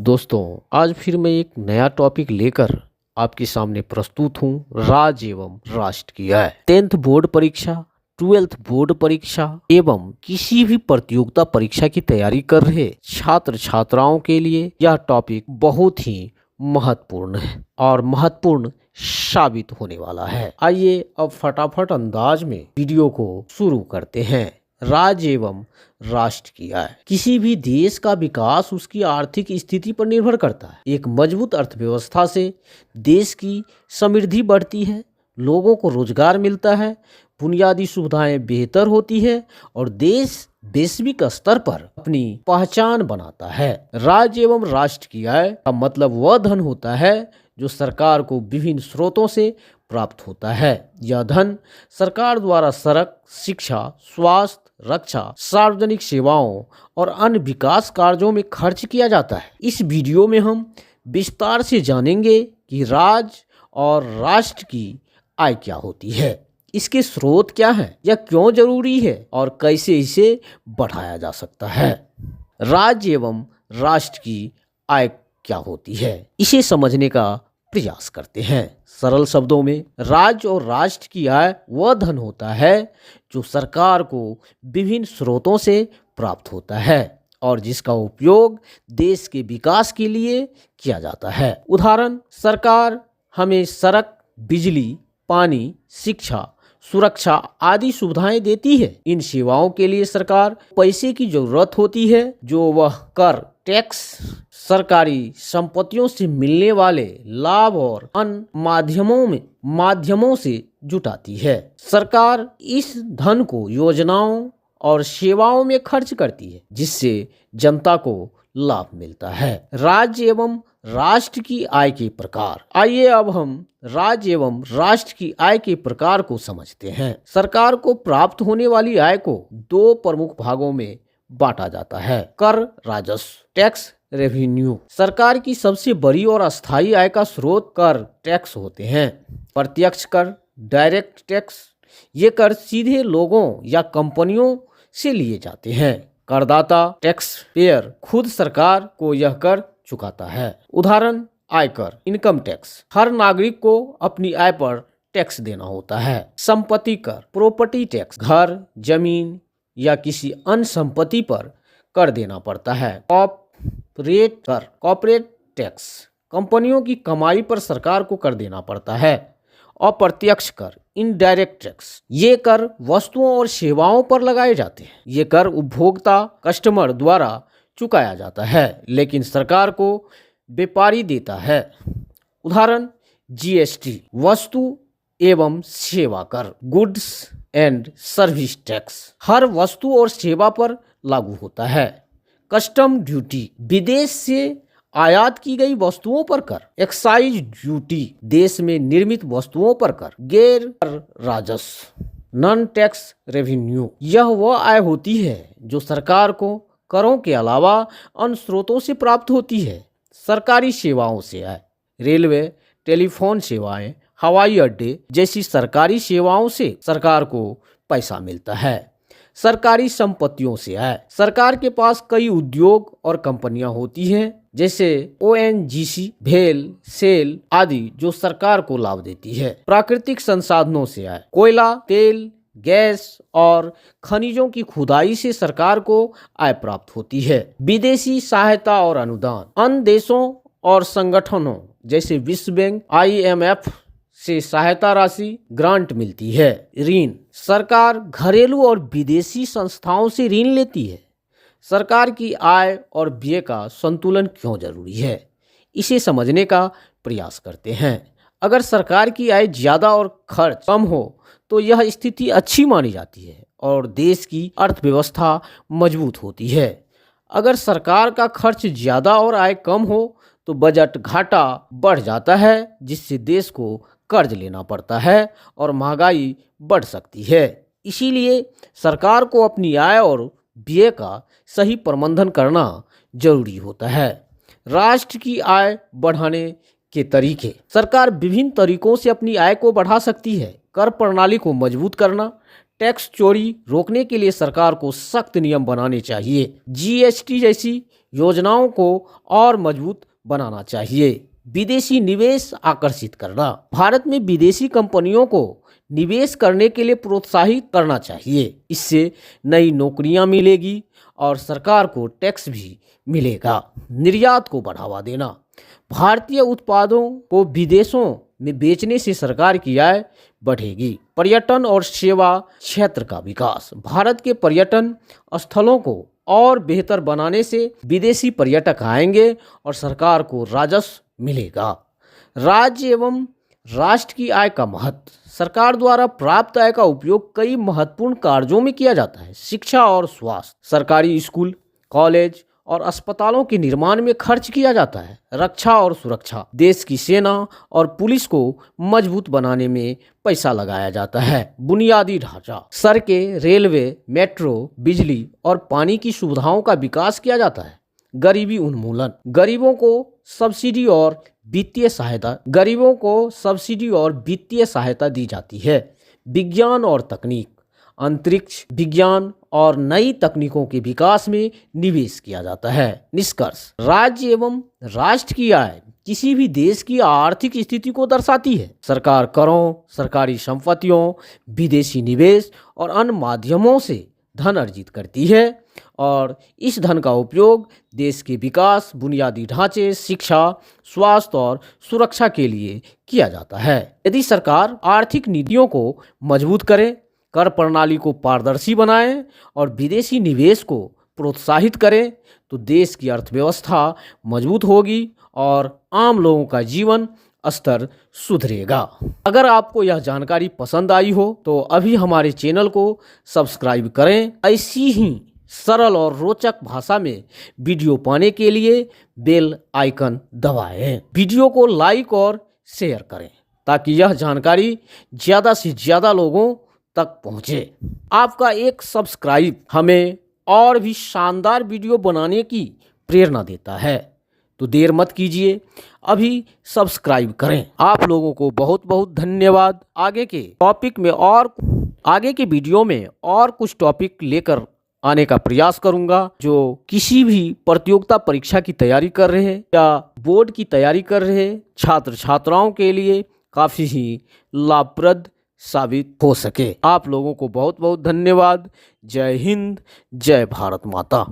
दोस्तों, आज फिर मैं एक नया टॉपिक लेकर आपके सामने प्रस्तुत हूँ। राज्य एवं राष्ट्र की आय। 10th बोर्ड परीक्षा, 12th बोर्ड परीक्षा एवं किसी भी प्रतियोगिता परीक्षा की तैयारी कर रहे छात्र छात्राओं के लिए यह टॉपिक बहुत ही महत्वपूर्ण है और महत्वपूर्ण साबित होने वाला है। आइए अब फटाफट अंदाज में वीडियो को शुरू करते हैं। राज्य एवं राष्ट्र की आय। किसी भी देश का विकास उसकी आर्थिक स्थिति पर निर्भर करता है। एक मजबूत अर्थव्यवस्था से देश की समृद्धि बढ़ती है, लोगों को रोजगार मिलता है, बुनियादी सुविधाएं बेहतर होती है और देश वैश्विक स्तर पर अपनी पहचान बनाता है। राज्य एवं राष्ट्र की आय का मतलब वह धन होता है जो सरकार को विभिन्न स्रोतों से प्राप्त होता है। यह धन सरकार द्वारा सड़क, शिक्षा, स्वास्थ्य, रक्षा, सार्वजनिक सेवाओं और अन्य विकास कार्यों में खर्च किया जाता है। इस वीडियो में हम विस्तार से जानेंगे कि राज्य और राष्ट्र की आय क्या होती है, इसके स्रोत क्या हैं, यह क्यों जरूरी है और कैसे इसे बढ़ाया जा सकता है। राज्य एवं राष्ट्र की आय क्या होती है, इसे समझने का प्रयास करते हैं। सरल शब्दों में, राज्य और राष्ट्र की आय वह धन होता है जो सरकार को विभिन्न स्रोतों से प्राप्त होता है और जिसका उपयोग देश के विकास के लिए किया जाता है। उदाहरण, सरकार हमें सड़क, बिजली, पानी, शिक्षा, सुरक्षा आदि सुविधाएं देती है। इन सेवाओं के लिए सरकार पैसे की जरूरत होती है जो वह कर, टैक्स, सरकारी संपत्तियों से मिलने वाले लाभ और अन्य माध्यमों से जुटाती है। सरकार इस धन को योजनाओं और सेवाओं में खर्च करती है जिससे जनता को लाभ मिलता है। राज्य एवं राष्ट्र की आय के प्रकार। आइए अब हम राज्य एवं राष्ट्र की आय के प्रकार को समझते हैं। सरकार को प्राप्त होने वाली आय को दो प्रमुख भागों में बांटा जाता है। कर, राजस्व, टैक्स, रेवेन्यू। सरकार की सबसे बड़ी और अस्थायी आय का स्रोत कर, टैक्स होते हैं। प्रत्यक्ष कर, डायरेक्ट टैक्स, ये कर सीधे लोगों या कंपनियों से लिए जाते हैं। करदाता, टैक्स पेयर, खुद सरकार को यह कर चुकाता है। उदाहरण, आयकर, इनकम टैक्स, हर नागरिक को अपनी आय पर टैक्स देना होता है। संपत्ति कर, प्रॉपर्टी टैक्स, घर, जमीन या किसी अन्य संपत्ति पर कर देना पड़ता है। कॉर्पोरेट कर, कॉर्पोरेट टैक्स, कंपनियों की कमाई पर सरकार को कर देना पड़ता है। अप्रत्यक्ष कर, इनडायरेक्ट टैक्स, ये कर वस्तुओं और सेवाओं पर लगाए जाते हैं। ये कर उपभोक्ता, कस्टमर द्वारा चुकाया जाता है लेकिन सरकार को व्यापारी देता है। उदाहरण, जीएसटी, वस्तु एवं सेवा कर, गुड्स एंड सर्विस टैक्स, हर वस्तु और सेवा पर लागू होता है। कस्टम ड्यूटी, विदेश से आयात की गई वस्तुओं पर कर। एक्साइज ड्यूटी, देश में निर्मित वस्तुओं पर कर। गैर राजस्व, नॉन टैक्स रेवेन्यू, यह वह आय होती है जो सरकार को करों के अलावा अन्य स्रोतों से प्राप्त होती है। सरकारी सेवाओं से आय, रेलवे, टेलीफोन सेवाएं, हवाई अड्डे जैसी सरकारी सेवाओं से सरकार को पैसा मिलता है। सरकारी संपत्तियों से आय, सरकार के पास कई उद्योग और कंपनियां होती हैं जैसे ओएनजीसी, भेल, सेल आदि जो सरकार को लाभ देती है। प्राकृतिक संसाधनों से आय, कोयला, तेल, गैस और खनिजों की खुदाई से सरकार को आय प्राप्त होती है। विदेशी सहायता और अनुदान, अन्य देशों और संगठनों जैसे विश्व बैंक, IMF से सहायता राशि, ग्रांट मिलती है। ऋण, सरकार घरेलू और विदेशी संस्थाओं से ऋण लेती है। सरकार की आय और व्यय का संतुलन क्यों जरूरी है, इसे समझने का प्रयास करते हैं। अगर सरकार की आय ज्यादा और खर्च कम हो तो यह स्थिति अच्छी मानी जाती है और देश की अर्थव्यवस्था मजबूत होती है। अगर सरकार का खर्च ज्यादा और आय कम हो तो बजट घाटा बढ़ जाता है जिससे देश को कर्ज लेना पड़ता है और महंगाई बढ़ सकती है। इसीलिए सरकार को अपनी आय और व्यय का सही प्रबंधन करना जरूरी होता है। राष्ट्र की आय बढ़ाने के तरीके। सरकार विभिन्न तरीकों से अपनी आय को बढ़ा सकती है। कर प्रणाली को मजबूत करना, टैक्स चोरी रोकने के लिए सरकार को सख्त नियम बनाने चाहिए। जीएसटी जैसी योजनाओं को और मजबूत बनाना चाहिए। विदेशी निवेश आकर्षित करना, भारत में विदेशी कंपनियों को निवेश करने के लिए प्रोत्साहित करना चाहिए। इससे नई नौकरियां मिलेगी और सरकार को टैक्स भी मिलेगा। निर्यात को बढ़ावा देना, भारतीय उत्पादों को विदेशों में बेचने से सरकार की आय बढ़ेगी। पर्यटन और सेवा क्षेत्र का विकास, भारत के पर्यटन स्थलों को और बेहतर बनाने से विदेशी पर्यटक आएंगे और सरकार को राजस्व मिलेगा। राज्य एवं राष्ट्र की आय का महत्व, सरकार द्वारा प्राप्त आय का उपयोग कई महत्वपूर्ण कार्यों में किया जाता है। शिक्षा और स्वास्थ्य, सरकारी स्कूल, कॉलेज और अस्पतालों के निर्माण में खर्च किया जाता है। रक्षा और सुरक्षा, देश की सेना और पुलिस को मजबूत बनाने में पैसा लगाया जाता है। बुनियादी ढांचा, सड़कें, रेलवे, मेट्रो, बिजली और पानी की सुविधाओं का विकास किया जाता है। गरीबी उन्मूलन, गरीबों को सब्सिडी और वित्तीय सहायता दी जाती है। विज्ञान और तकनीक, अंतरिक्ष विज्ञान और नई तकनीकों के विकास में निवेश किया जाता है। निष्कर्ष, राज्य एवं राष्ट्र की आय किसी भी देश की आर्थिक स्थिति को दर्शाती है। सरकार करों, सरकारी संपत्तियों, विदेशी निवेश और अन्य माध्यमों से धन अर्जित करती है और इस धन का उपयोग देश के विकास, बुनियादी ढांचे, शिक्षा, स्वास्थ्य और सुरक्षा के लिए किया जाता है। यदि सरकार आर्थिक नीतियों को मजबूत करे, कर प्रणाली को पारदर्शी बनाए और विदेशी निवेश को प्रोत्साहित करे तो देश की अर्थव्यवस्था मजबूत होगी और आम लोगों का जीवन स्तर सुधरेगा। अगर आपको यह जानकारी पसंद आई हो तो अभी हमारे चैनल को सब्सक्राइब करें। ऐसी ही सरल और रोचक भाषा में वीडियो पाने के लिए बेल आइकन दबाएं। वीडियो को लाइक और शेयर करें ताकि यह जानकारी ज़्यादा से ज़्यादा लोगों तक पहुँचे। आपका एक सब्सक्राइब हमें और भी शानदार वीडियो बनाने की प्रेरणा देता है, तो देर मत कीजिए, अभी सब्सक्राइब करें। आप लोगों को बहुत बहुत धन्यवाद। आगे के वीडियो में और कुछ टॉपिक लेकर आने का प्रयास करूंगा जो किसी भी प्रतियोगिता परीक्षा की तैयारी कर रहे हैं या बोर्ड की तैयारी कर रहे छात्र छात्राओं के लिए काफ़ी ही लाभप्रद साबित हो सके। आप लोगों को बहुत बहुत धन्यवाद। जय हिंद, जय भारत माता।